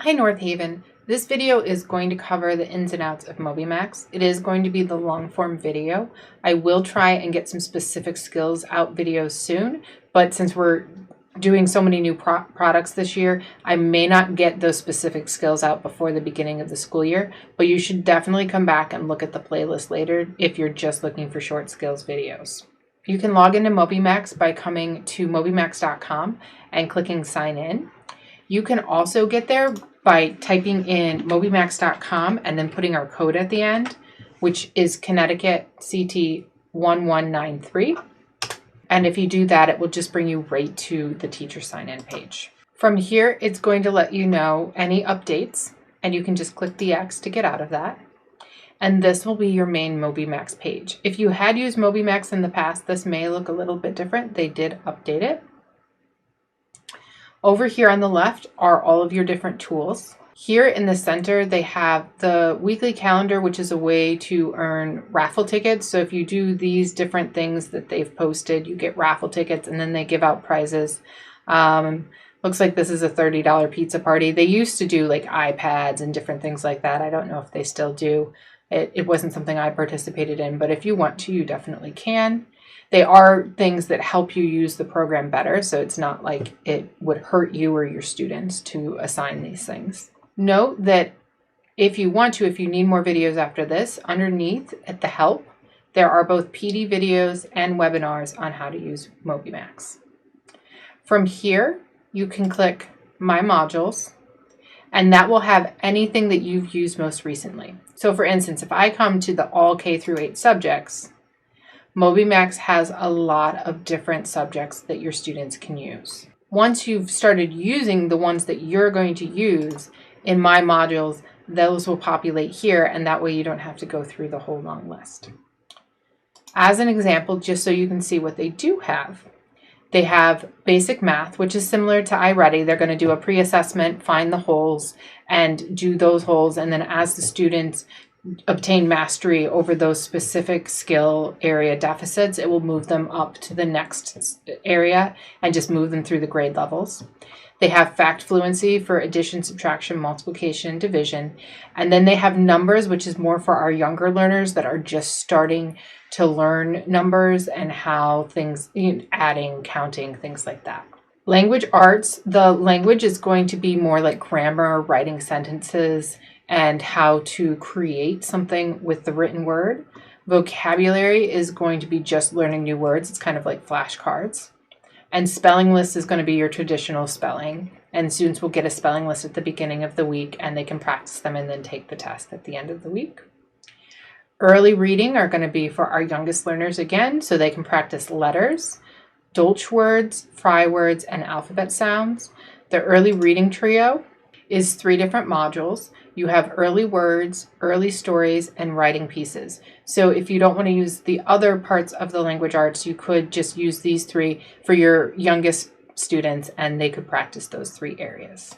Hi North Haven. This video is going to cover the ins and outs of MobyMax. It is going to be the long form video. I will try and get some specific skills out videos soon, but since we're doing so many new products this year, I may not get those specific skills out before the beginning of the school year, but you should definitely come back and look at the playlist later if you're just looking for short skills videos. You can log into MobyMax by coming to mobymax.com and clicking sign in. You can also get there by typing in mobymax.com and then putting our code at the end, which is Connecticut CT 1193. And if you do that, it will just bring you right to the teacher sign-in page. From here, it's going to let you know any updates, and you can just click the X to get out of that. And this will be your main MobyMax page. If you had used MobyMax in the past, this may look a little bit different. They did update it. Over here on the left are all of your different tools. Here in the center, they have the weekly calendar, which is a way to earn raffle tickets. So if you do these different things that they've posted, you get raffle tickets, and then they give out prizes. Looks like this is a $30 pizza party. They used to do like iPads and different things like that. I don't know if they still do. It wasn't something I participated in, but if you want to, you definitely can. They are things that help you use the program better, so it's not like it would hurt you or your students to assign these things. Note that if you want to, if you need more videos after this, underneath at the help, there are both PD videos and webinars on how to use MobyMax. From here, you can click My Modules, and that will have anything that you've used most recently. So for instance, if I come to the all K through 8 subjects, MobyMax has a lot of different subjects that your students can use. Once you've started using the ones that you're going to use in My Modules, those will populate here, and that way you don't have to go through the whole long list. As an example, just so you can see what they do have, they have basic math, which is similar to iReady. They're going to do a pre-assessment, find the holes, and do those holes, and then as the students obtain mastery over those specific skill area deficits, it will move them up to the next area and just move them through the grade levels. They have fact fluency for addition, subtraction, multiplication, division. And then they have numbers, which is more for our younger learners that are just starting to learn numbers and how things, adding, counting, things like that. Language arts, the language is going to be more like grammar, writing sentences, and how to create something with the written word. Vocabulary is going to be just learning new words. It's kind of like flashcards. And spelling list is going to be your traditional spelling. And students will get a spelling list at the beginning of the week, and they can practice them and then take the test at the end of the week. Early reading are going to be for our youngest learners again, so they can practice letters, Dolch words, fry words, and alphabet sounds. The early reading trio is 3 different modules. You have early words, early stories, and writing pieces. So if you don't want to use the other parts of the language arts, you could just use these 3 for your youngest students, and they could practice those 3 areas.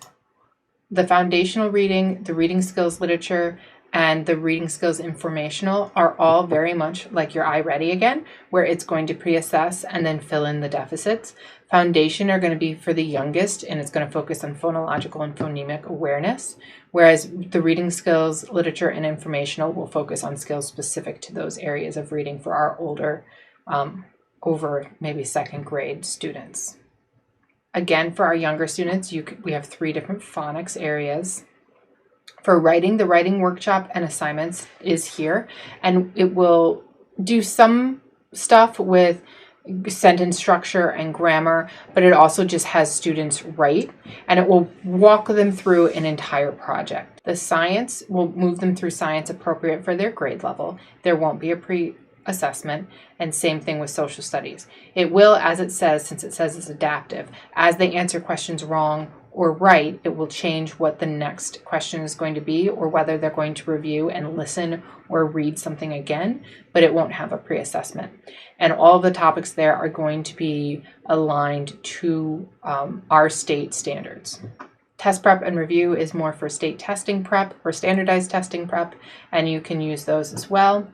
The foundational reading, the reading skills literature, and the reading skills informational are all very much like your iReady again, where it's going to pre-assess and then fill in the deficits. Foundation are going to be for the youngest, and it's going to focus on phonological and phonemic awareness, whereas the reading skills, literature, and informational will focus on skills specific to those areas of reading for our older, over maybe 2nd grade students. Again, for our younger students, we have 3 different phonics areas. For writing, the writing workshop and assignments is here, and it will do some stuff with sentence structure and grammar, but it also just has students write, and it will walk them through an entire project. The science will move them through science appropriate for their grade level. There won't be a pre-assessment, and same thing with social studies. It will, as it says, since it says it's adaptive, as they answer questions wrong or right, it will change what the next question is going to be, or whether they're going to review and listen or read something again, but it won't have a pre-assessment. And all of the topics there are going to be aligned to our state standards. Test prep and review is more for state testing prep or standardized testing prep, and you can use those as well.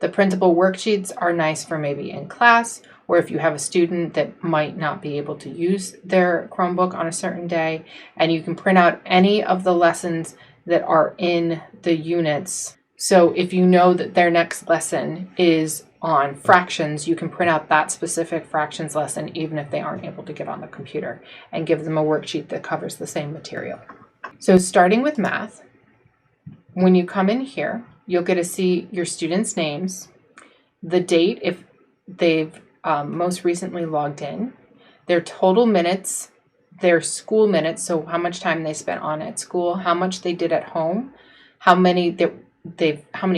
The printable worksheets are nice for maybe in class or if you have a student that might not be able to use their Chromebook on a certain day, and you can print out any of the lessons that are in the units. So if you know that their next lesson is on fractions, you can print out that specific fractions lesson even if they aren't able to get on the computer, and give them a worksheet that covers the same material. So starting with math, when you come in here, you'll get to see your students' names, the date if they've most recently logged in, their total minutes, their school minutes, so how much time they spent on at school, how much they did at home, how many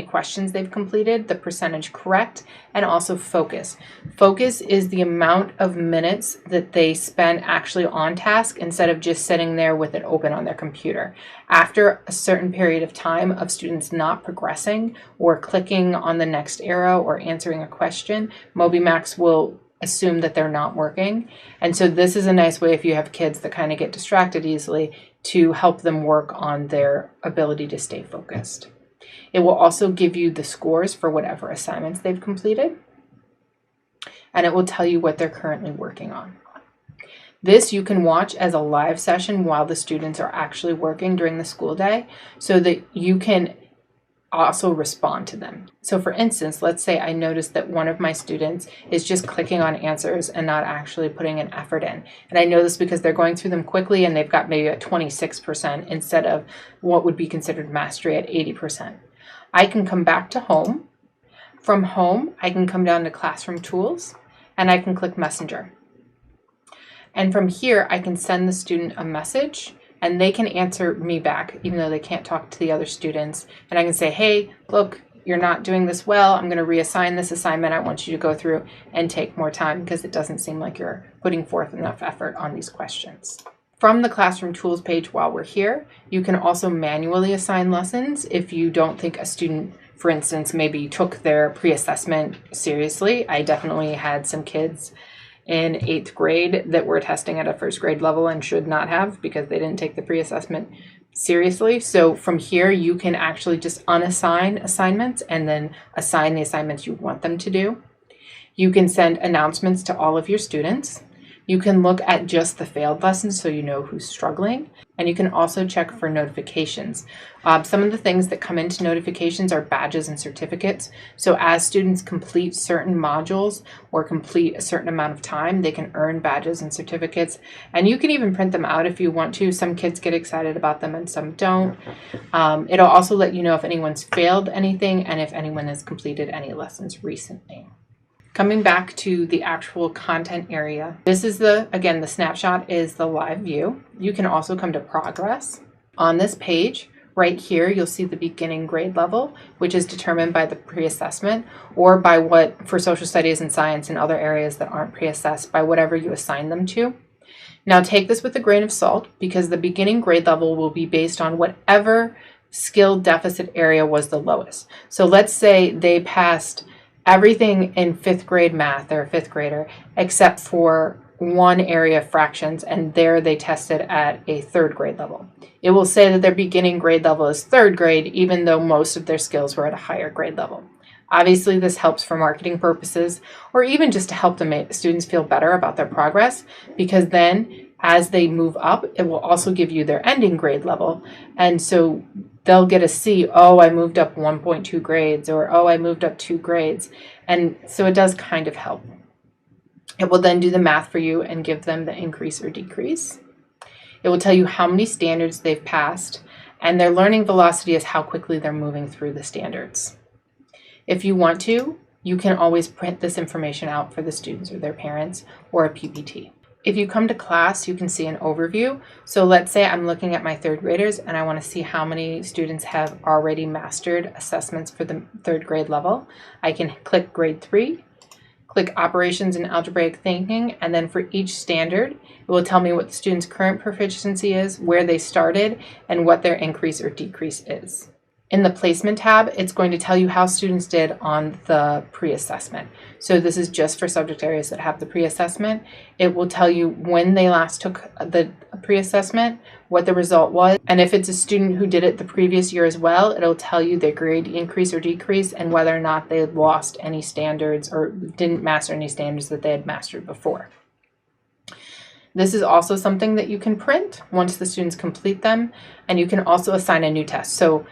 questions they've completed, the percentage correct, and also focus. Focus is the amount of minutes that they spend actually on task instead of just sitting there with it open on their computer. After a certain period of time of students not progressing or clicking on the next arrow or answering a question, MobyMax will assume that they're not working. And so this is a nice way, if you have kids that kind of get distracted easily, to help them work on their ability to stay focused. It will also give you the scores for whatever assignments they've completed, and it will tell you what they're currently working on. This you can watch as a live session while the students are actually working during the school day, so that you can also respond to them. So for instance, let's say I noticed that one of my students is just clicking on answers and not actually putting an effort in. And I know this because they're going through them quickly and they've got maybe a 26% instead of what would be considered mastery at 80%. I can come back to home. From home, I can come down to Classroom Tools and I can click Messenger. And from here, I can send the student a message and they can answer me back, even though they can't talk to the other students. And I can say, hey, look, you're not doing this well. I'm going to reassign this assignment. I want you to go through and take more time because it doesn't seem like you're putting forth enough effort on these questions. From the Classroom Tools page while we're here, you can also manually assign lessons if you don't think a student, for instance, maybe took their pre-assessment seriously. I definitely had some kids in 8th grade that were testing at a 1st grade level and should not have because they didn't take the pre-assessment seriously. So from here, you can actually just unassign assignments and then assign the assignments you want them to do. You can send announcements to all of your students. You can look at just the failed lessons so you know who's struggling, and you can also check for notifications. Some of the things that come into notifications are badges and certificates. So as students complete certain modules or complete a certain amount of time, they can earn badges and certificates, and you can even print them out if you want to. Some kids get excited about them and some don't. It'll also let you know if anyone's failed anything and if anyone has completed any lessons recently. Coming back to the actual content area, this is the snapshot is the live view. You can also come to progress. On this page, right here, you'll see the beginning grade level, which is determined by the pre-assessment or by what, for social studies and science and other areas that aren't pre-assessed, by whatever you assign them to. Now take this with a grain of salt because the beginning grade level will be based on whatever skill deficit area was the lowest. So let's say they passed everything in 5th grade math, they're a 5th grader, except for one area of fractions, and there they tested at a 3rd grade level. It will say that their beginning grade level is 3rd grade, even though most of their skills were at a higher grade level. Obviously, this helps for marketing purposes, or even just to help the students feel better about their progress, because then as they move up, it will also give you their ending grade level. And so they'll get to see, oh, I moved up 1.2 grades, or oh, I moved up 2 grades. And so it does kind of help. It will then do the math for you and give them the increase or decrease. It will tell you how many standards they've passed, and their learning velocity is how quickly they're moving through the standards. If you want to, you can always print this information out for the students or their parents or a PPT. If you come to class, you can see an overview. So let's say I'm looking at my 3rd graders and I want to see how many students have already mastered assessments for the 3rd grade level. I can click grade 3, click operations and algebraic thinking, and then for each standard, it will tell me what the student's current proficiency is, where they started, and what their increase or decrease is. In the placement tab, it's going to tell you how students did on the pre-assessment. So this is just for subject areas that have the pre-assessment. It will tell you when they last took the pre-assessment, what the result was, and if it's a student who did it the previous year as well, it'll tell you their grade increase or decrease and whether or not they had lost any standards or didn't master any standards that they had mastered before. This is also something that you can print once the students complete them, and you can also assign a new test. So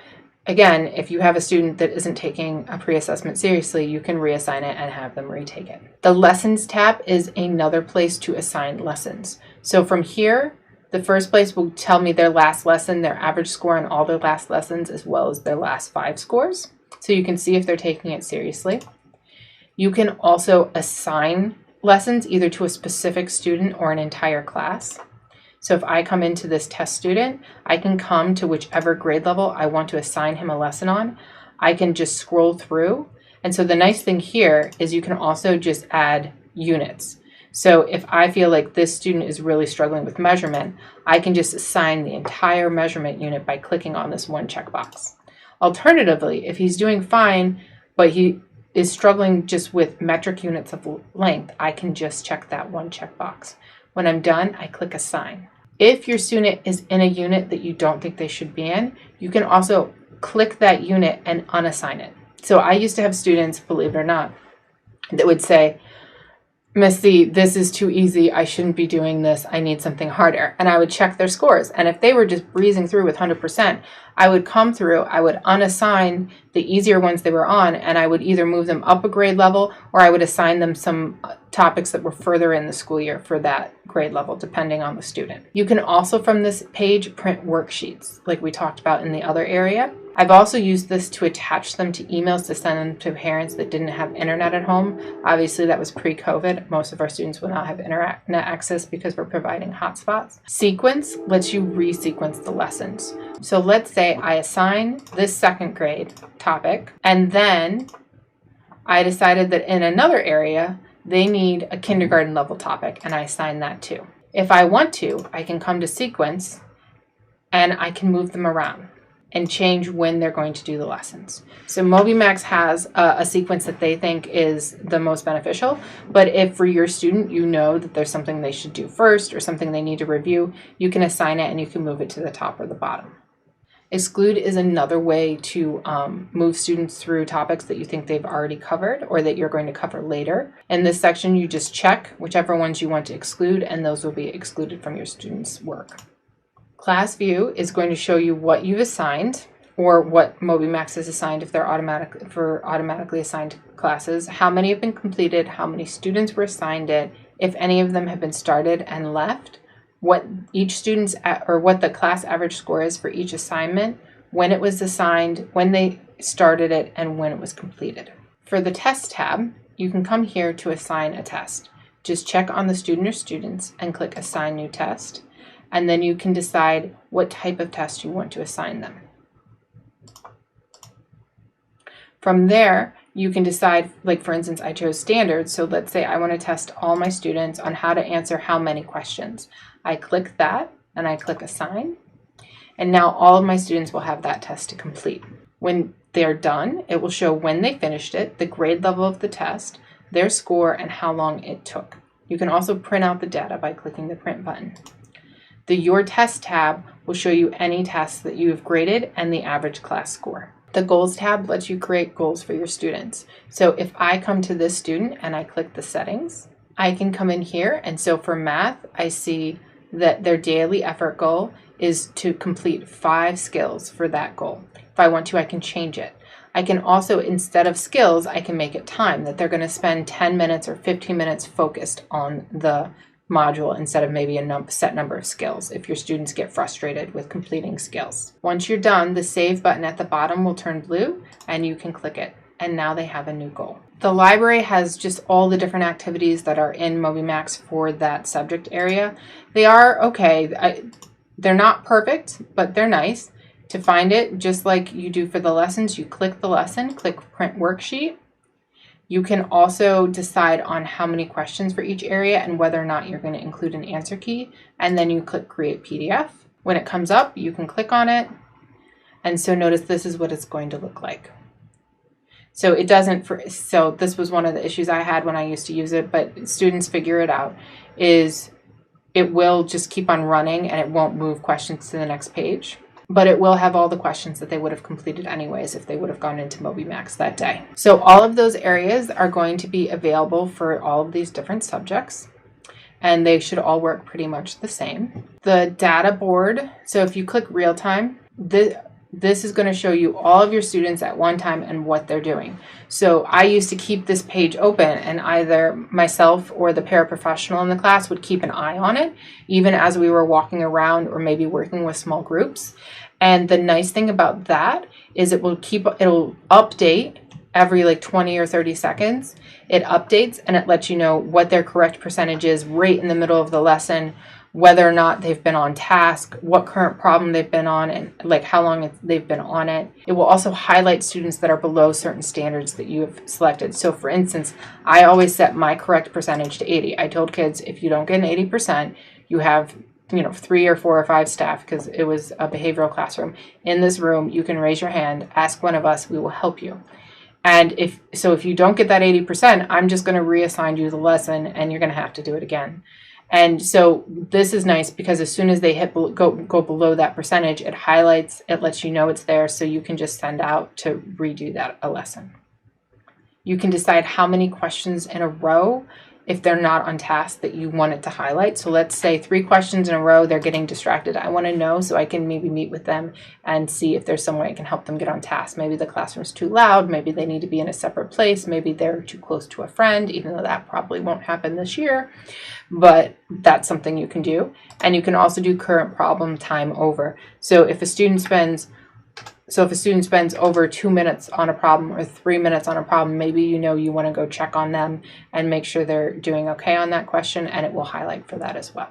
again, if you have a student that isn't taking a pre-assessment seriously, you can reassign it and have them retake it. The Lessons tab is another place to assign lessons. So from here, the first place will tell me their last lesson, their average score on all their last lessons, as well as their last 5 scores. So you can see if they're taking it seriously. You can also assign lessons either to a specific student or an entire class. So if I come into this test student, I can come to whichever grade level I want to assign him a lesson on. I can just scroll through. And so the nice thing here is you can also just add units. So if I feel like this student is really struggling with measurement, I can just assign the entire measurement unit by clicking on this one checkbox. Alternatively, if he's doing fine, but he is struggling just with metric units of length, I can just check that one checkbox. When I'm done, I click Assign. If your student is in a unit that you don't think they should be in, you can also click that unit and unassign it. So I used to have students, believe it or not, that would say, Missy, this is too easy. I shouldn't be doing this. I need something harder. And I would check their scores. And if they were just breezing through with 100%, I would come through, I would unassign the easier ones they were on, and I would either move them up a grade level or I would assign them some topics that were further in the school year for that grade level, depending on the student. You can also, from this page, print worksheets, like we talked about in the other area. I've also used this to attach them to emails to send them to parents that didn't have internet at home. Obviously, that was pre-COVID. Most of our students will not have internet access because we're providing hotspots. Sequence lets you resequence the lessons. So let's say I assign this second grade topic, and then I decided that in another area, they need a kindergarten level topic, and I assign that too. If I want to, I can come to sequence, and I can move them around and change when they're going to do the lessons. So MobyMax has a sequence that they think is the most beneficial, but if for your student you know that there's something they should do first or something they need to review, you can assign it and you can move it to the top or the bottom. Exclude is another way to move students through topics that you think they've already covered or that you're going to cover later. In this section, you just check whichever ones you want to exclude, and those will be excluded from your students' work. Class View is going to show you what you've assigned, or what MobyMax has assigned if they're automatically assigned classes, how many have been completed, how many students were assigned it, if any of them have been started and left, what each student's or what the class average score is for each assignment, when it was assigned, when they started it, and when it was completed. For the Test tab, you can come here to assign a test. Just check on the student or students and click Assign New Test, and then you can decide what type of test you want to assign them. From there, you can decide, like for instance, I chose standards, so let's say I want to test all my students on how to answer how many questions. I click that and I click Assign, and now all of my students will have that test to complete. When they're done, it will show when they finished it, the grade level of the test, their score, and how long it took. You can also print out the data by clicking the print button. The Your Test tab will show you any tests that you have graded and the average class score. The Goals tab lets you create goals for your students. So if I come to this student and I click the settings, I can come in here, and so for math, I see that their daily effort goal is to complete 5 skills for that goal. If I want to, I can change it. I can also, instead of skills, I can make it time, that they're going to spend 10 minutes or 15 minutes focused on the module instead of maybe a set number of skills if your students get frustrated with completing skills. Once you're done, the Save button at the bottom will turn blue and you can click it, and now they have a new goal. The library has just all the different activities that are in MobyMax for that subject area. They are okay. They're not perfect, but they're nice. To find it, just like you do for the lessons, you click the lesson, click Print Worksheet. You can also decide on how many questions for each area and whether or not you're going to include an answer key, and then you click Create PDF. When it comes up, you can click on it, And so notice this is what it's going to look like. So it doesn't, so this was one of the issues I had when I used to use it, but students figure it out, is it will just keep on running and it won't move questions to the next page. But it will have all the questions that they would have completed anyways if they would have gone into MobyMax that day. So all of those areas are going to be available for all of these different subjects, and they should all work pretty much the same. The data board, so if you click real time, this is going to show you all of your students at one time and what they're doing. So I used to keep this page open, and either myself or the paraprofessional in the class would keep an eye on it, even as we were walking around or maybe working with small groups. And the nice thing about that is it'll update every like 20 or 30 seconds. It updates and it lets you know what their correct percentage is right in the middle of the lesson, whether or not they've been on task, what current problem they've been on, and like how long they've been on it. It will also highlight students that are below certain standards that you have selected. So for instance, I always set my correct percentage to 80. I told kids, if you don't get an 80%, you have 3 or 4 or 5 staff, because it was a behavioral classroom. In this room, you can raise your hand, ask one of us, we will help you. And if you don't get that 80%, I'm just going to reassign you the lesson and you're going to have to do it again. And so this is nice because as soon as they go below that percentage, it highlights, it lets you know it's there, so you can just send out to redo a lesson. You can decide how many questions in a row, if they're not on task, that you want it to highlight. So let's say 3 questions in a row, they're getting distracted. I want to know so I can maybe meet with them and see if there's some way I can help them get on task. Maybe the classroom's too loud. Maybe they need to be in a separate place. Maybe they're too close to a friend, even though that probably won't happen this year. But that's something you can do. And you can also do current problem time over. So if a student spends over 2 minutes on a problem or 3 minutes on a problem, maybe you want to go check on them and make sure they're doing okay on that question, and it will highlight for that as well.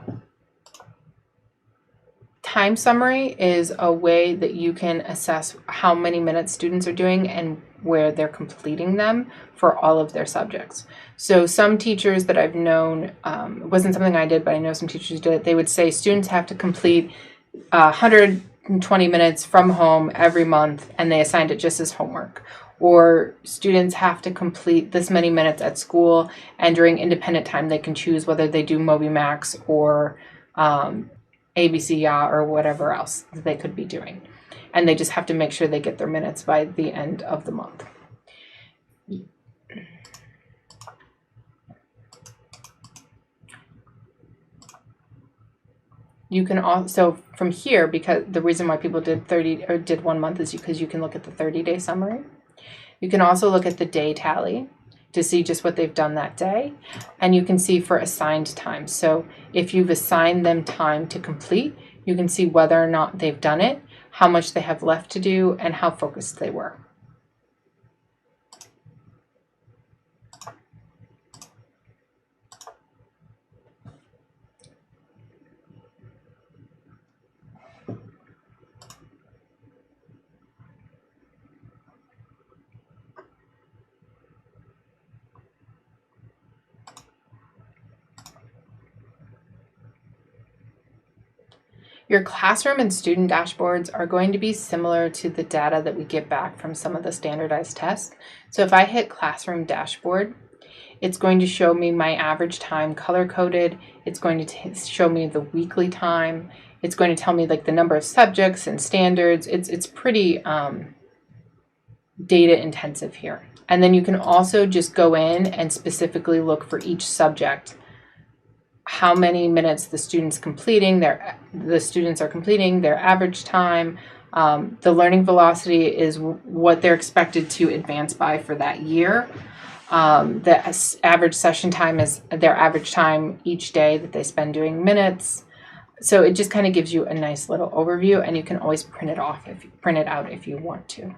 Time summary is a way that you can assess how many minutes students are doing and where they're completing them for all of their subjects. So some teachers that I've known, it wasn't something I did, but I know some teachers did it, they would say students have to complete 120 minutes from home every month, and they assigned it just as homework. Or students have to complete this many minutes at school, and during independent time they can choose whether they do MobyMax or ABC or whatever else that they could be doing. And they just have to make sure they get their minutes by the end of the month. You can also, from here, because the reason why people did 1 month is because you can look at the 30-day summary. You can also look at the day tally to see just what they've done that day. And you can see for assigned time. So if you've assigned them time to complete, you can see whether or not they've done it, how much they have left to do, and how focused they were. Your classroom and student dashboards are going to be similar to the data that we get back from some of the standardized tests. So if I hit classroom dashboard, it's going to show me my average time color-coded. It's going to show me the weekly time. It's going to tell me like the number of subjects and standards. It's pretty data intensive here. And then you can also just go in and specifically look for each subject, how many minutes the students are completing, their average time. The learning velocity is what they're expected to advance by for that year. The average session time is their average time each day that they spend doing minutes. So it just kind of gives you a nice little overview, and you can always print it out if you want to.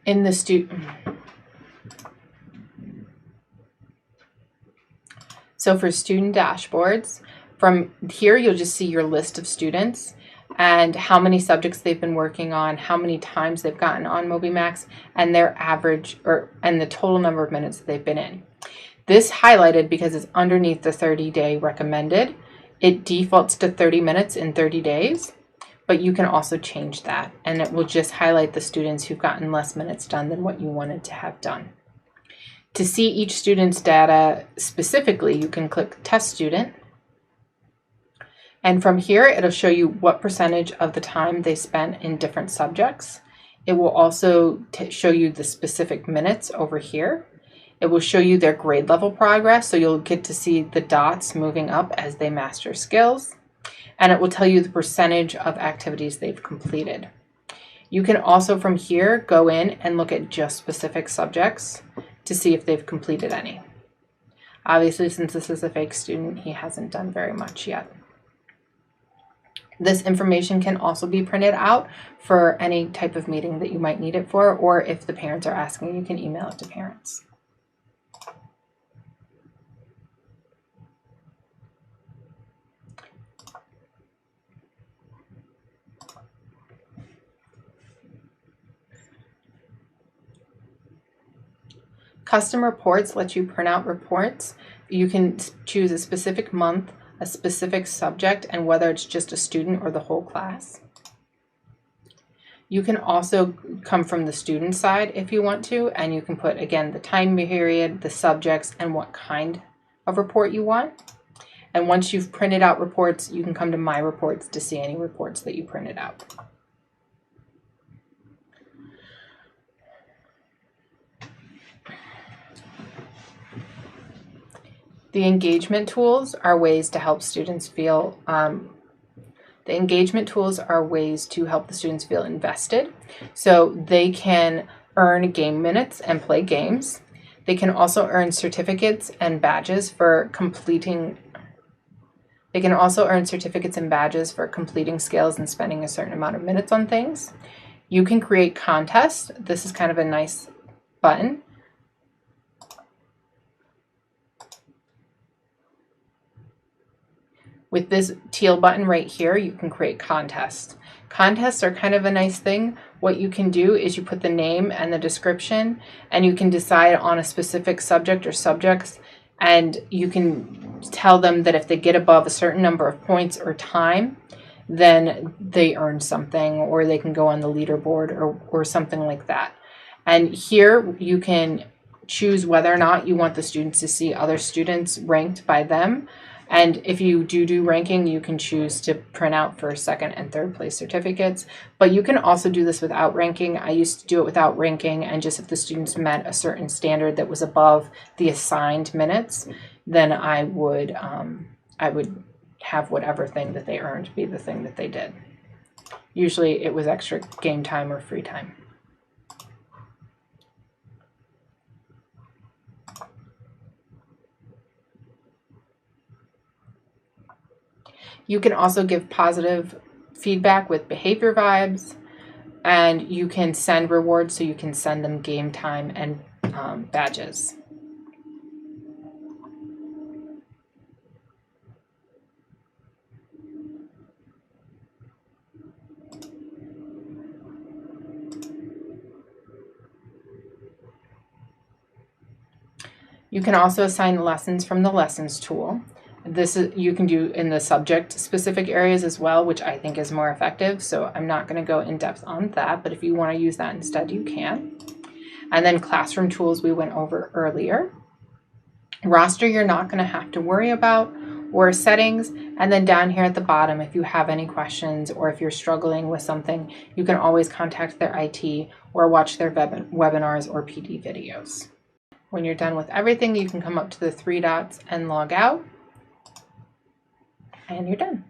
In the So for student dashboards, from here you'll just see your list of students and how many subjects they've been working on, how many times they've gotten on MobyMax, and their average and the total number of minutes that they've been in. This highlighted because it's underneath the 30-day recommended. It defaults to 30 minutes in 30 days, but you can also change that, and it will just highlight the students who've gotten less minutes done than what you wanted to have done. To see each student's data specifically, you can click Test Student. And from here, it'll show you what percentage of the time they spent in different subjects. It will also show you the specific minutes over here. It will show you their grade level progress, so you'll get to see the dots moving up as they master skills. And it will tell you the percentage of activities they've completed. You can also from here go in and look at just specific subjects to see if they've completed any. Obviously, since this is a fake student, he hasn't done very much yet. This information can also be printed out for any type of meeting that you might need it for, or if the parents are asking, you can email it to parents. Custom reports let you print out reports. You can choose a specific month, a specific subject, and whether it's just a student or the whole class. You can also come from the student side if you want to, and you can put, again, the time period, the subjects, and what kind of report you want. And once you've printed out reports, you can come to My Reports to see any reports that you printed out. The engagement tools are ways to help students feel invested. So they can earn game minutes and play games. They can also earn certificates and badges for completing skills and spending a certain amount of minutes on things. You can create contests. This is kind of a nice button. With this teal button right here, you can create contests. Contests are kind of a nice thing. What you can do is you put the name and the description, and you can decide on a specific subject or subjects, and you can tell them that if they get above a certain number of points or time, then they earn something, or they can go on the leaderboard or something like that. And here you can choose whether or not you want the students to see other students ranked by them. And if you do ranking, you can choose to print out for second and third place certificates, but you can also do this without ranking. I used to do it without ranking, and just if the students met a certain standard that was above the assigned minutes, then I would have whatever thing that they earned be the thing that they did. Usually it was extra game time or free time. You can also give positive feedback with behavior vibes, and you can send rewards, so you can send them game time and badges. You can also assign lessons from the lessons tool. This is, you can do in the subject specific areas as well, which I think is more effective. So I'm not going to go in depth on that, but if you want to use that instead, you can. And then classroom tools we went over earlier. Roster you're not going to have to worry about, or settings. And then down here at the bottom, if you have any questions or if you're struggling with something, you can always contact their IT or watch their webinars or PD videos. When you're done with everything, you can come up to the 3 dots and log out. And you're done.